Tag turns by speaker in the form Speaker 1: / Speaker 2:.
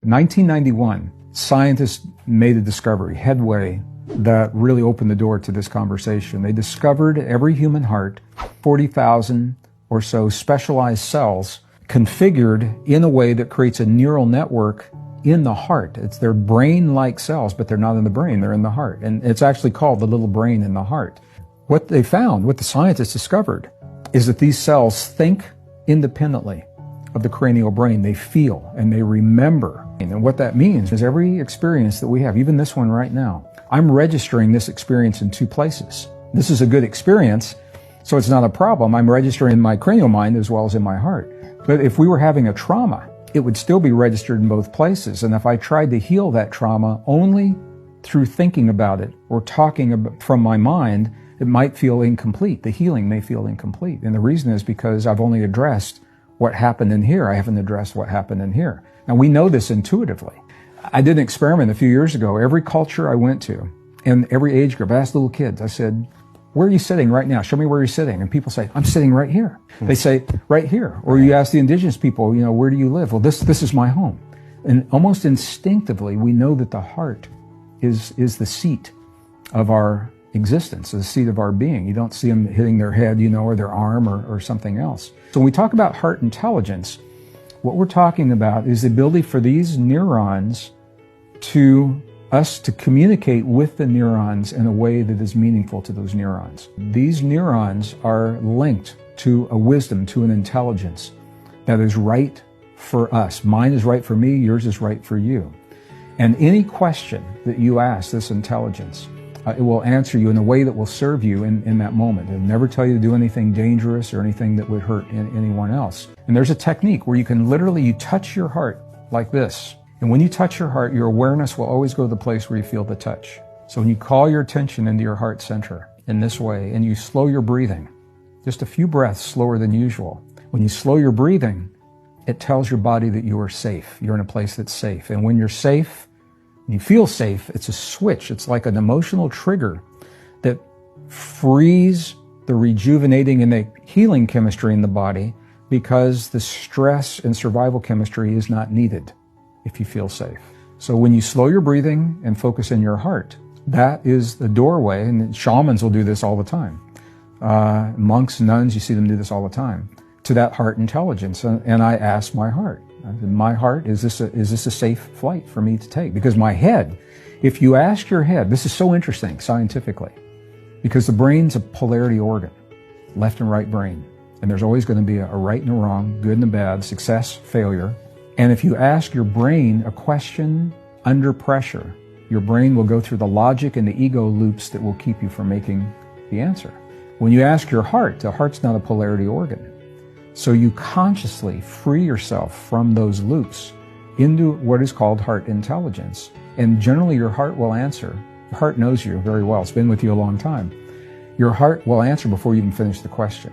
Speaker 1: 1991, scientists made a discovery, headway, that really opened the door to this conversation. They discovered every human heart, 40,000 or so specialized cells configured in a way that creates a neural network in the heart. They're brain-like cells, but they're not in the brain, they're in the heart. And it's actually called the little brain in the heart. What they found, what the scientists discovered, is that these cells think independently of the cranial brain. They feel and they remember. And what that means is every experience that we have, even this one right now, I'm registering this experience in two places. This is a good experience, so it's not a problem. I'm registering in my cranial mind as well as in my heart. But if we were having a trauma, it would still be registered in both places. And if I tried to heal that trauma only through thinking about it or talking about, from my mind, it might feel incomplete. The healing may feel incomplete. And the reason is because I've only addressed what happened in here. I haven't addressed what happened in here. Now, we know this intuitively. I did an experiment a few years ago. Every culture I went to, and every age group, I asked little kids, I said, where are you sitting right now? Show me where you're sitting. And people say, I'm sitting right here. They say, right here. Or you ask the indigenous people, where do you live? Well, this is my home. And almost instinctively, we know that the heart is the seat of our existence, the seat of our being. You don't see them hitting their head, or their arm or something else. So when we talk about heart intelligence, what we're talking about is the ability for these neurons to communicate with the neurons in a way that is meaningful to those neurons. These neurons are linked to a wisdom, to an intelligence that is right for us. Mine is right for me, yours is right for you. And any question that you ask this intelligence, it will answer you in a way that will serve you in that moment. It'll never tell you to do anything dangerous or anything that would hurt anyone else. And there's a technique where you can literally, touch your heart like this. And when you touch your heart, your awareness will always go to the place where you feel the touch. So when you call your attention into your heart center in this way, and you slow your breathing, just a few breaths slower than usual. When you slow your breathing, it tells your body that you are safe. You're in a place that's safe. And when you're safe, you feel safe, it's a switch. It's like an emotional trigger that frees the rejuvenating and the healing chemistry in the body, because the stress and survival chemistry is not needed if you feel safe. So when you slow your breathing and focus in your heart, that is the doorway, and shamans will do this all the time. Monks, nuns, you see them do this all the time, to that heart intelligence. And I ask my heart, my heart, is this a safe flight for me to take? Because my head, if you ask your head, this is so interesting scientifically, because the brain's a polarity organ, left and right brain. And there's always going to be a right and a wrong, good and a bad, success, failure. And if you ask your brain a question under pressure, your brain will go through the logic and the ego loops that will keep you from making the answer. When you ask your heart, the heart's not a polarity organ. So you consciously free yourself from those loops into what is called heart intelligence. And generally your heart will answer. Your heart knows you very well. It's been with you a long time. Your heart will answer before you even finish the question.